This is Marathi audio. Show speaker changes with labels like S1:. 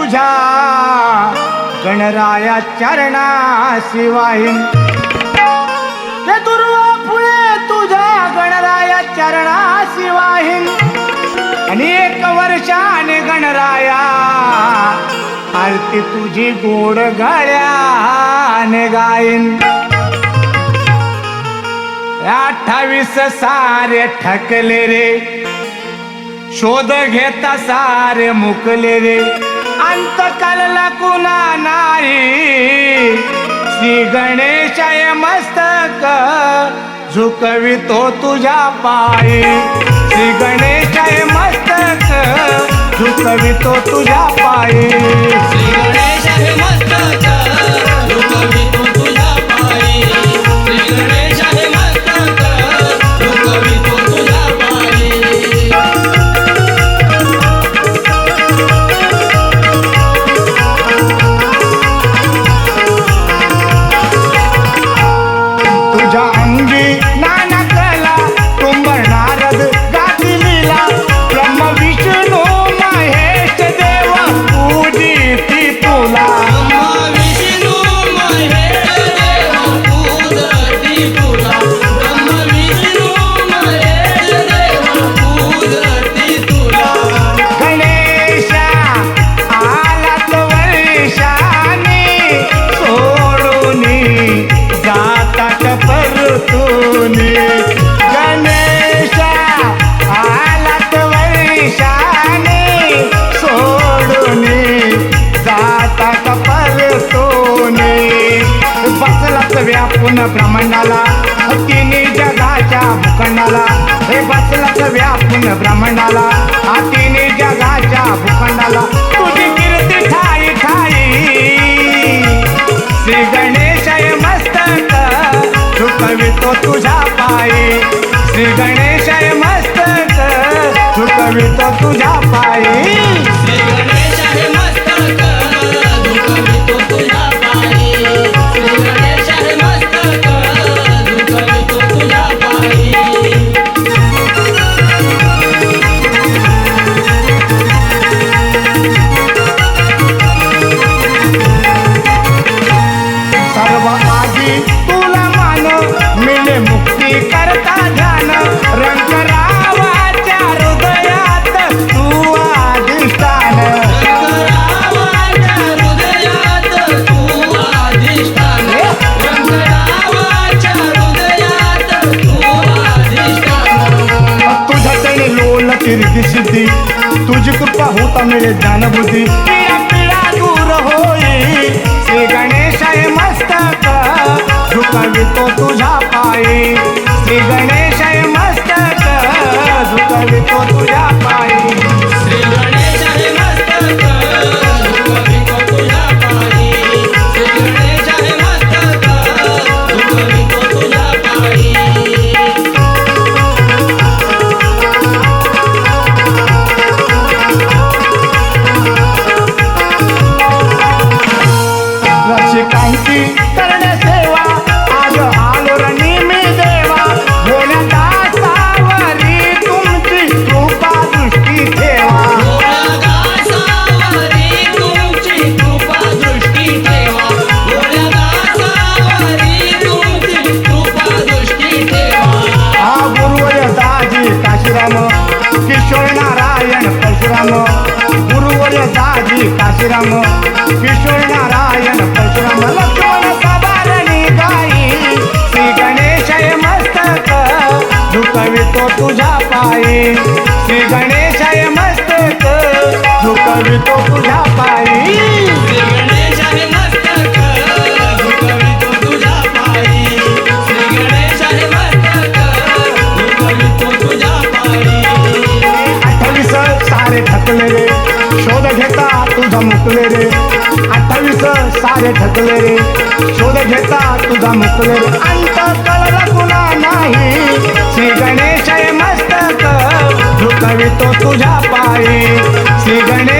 S1: तुझ्या गणराया चरणाशिवाय ते दुर्वा फुले तुझ्या गणराया चरणाशिवाय अनेक वर्षाने गणराया आरती तुझी गोड गळ्याने गायन 28 सारे ठकले रे शोध घेता सारे मुकले रे अंत कलला कुणा नाही श्री गणेशाय मस्तक झुकवितो तुझ्या पायी श्री गणेशाय मस्तक झुकवितो तुझ्या पायी
S2: श्री गणेशाय मस्तक झुकवितो तुझ्या पायी श्री गणेशाय मस्तक झुकवितो तुझ्या पायी
S1: तुझ्या अंगी नाना कला तुंबर नारद गाती लीला ब्रह्म विष्णू महेश देव पूजिती तुला
S2: ब्रह्मा विष्णू महेश देव पूजती तुला ब्रह्मा विष्णू महेश देव पूजती तुला
S1: गणेशा आलात वर्षाने सोडूनी जातात परतूनी गणेशा आलात वर्षाने सोडूनी जातात परतूनी बसलाच व्यापून ब्रह्मांडाला तिन्ही जगाच्या भूखंडाला हे बसलाच व्यापून ब्रह्मांडाला तिन्ही जगाच्या भूखंडाला तुझी कीर्ती ठाई ठाई श्री गणेशाय मस्तक झुकवितो तुझ्या पायी श्री गणेशाय मस्तक झुकवितो तुझ्या पायी
S2: श्री गणेशाय मस्तक झुकवितो तुझ्या पायी श्री गणेशाय मस्तक झुकवितो तुझ्या पायी
S1: सर्व आधी तुला मान मिळे मुक्ती करता ध्यान रंग रावाच्या हृदयात तू अधिष्ठान
S2: रंगरावाच्या हृदयात तू अधिष्ठान रंगरावाच्या हृदयात तू अधिष्ठान
S1: तुझ्या तळे लोल कीर्ती सिद्धी तुझी कृपा होता मिळे ज्ञानबुद्धी पिढा पिढा दूर होई श्री गणेशाय मस्तक झुकवितो तुझ्या पायी श्री गणेशाय मस्तक झुकवितो तुझ्या पायी
S2: श्री गणेशाय मस्तक झुकवितो तुझ्या पायी श्री गणेशाय मस्तक झुकवितो तुझ्या पायी
S1: रसिकांची करणे सेवा आज आलो रणी मी देवा भोल्या दासावरी तुमची कृपा दृष्टी ठेवा
S2: भोळ्या दासावरी तुमची कृपा दृष्टी ठेवा भोळ्या दासावरी तुमची कृपा दृष्टी ठेवा
S1: हा गुरुवर दाजी काशीराम किशोर नारायण परशुराम गुरुवर दाजी काशीराम किशोर नारायण परशुराम लक्ष्मण सवारणी गाई श्री गणेशाय मस्तक झुकवितो तुझ्या पायी श्री गणेशाय मस्तक झुकवितो तुझ्या पायी
S2: श्री गणेशाय मस्तक झुकवितो तुझ्या पायी श्री गणेशाय मस्तक झुकवितो तुझ्या पायी
S1: 28 सारे ठकले रे शोध घेता तुझा मुकले रे 28 सारे ठकले रे शोध घेता तुझा मुकले रे अंत कळला कुणा नाही श्री गणेशाय मस्तक झुकवितो तुझ्या पायी श्री गणेश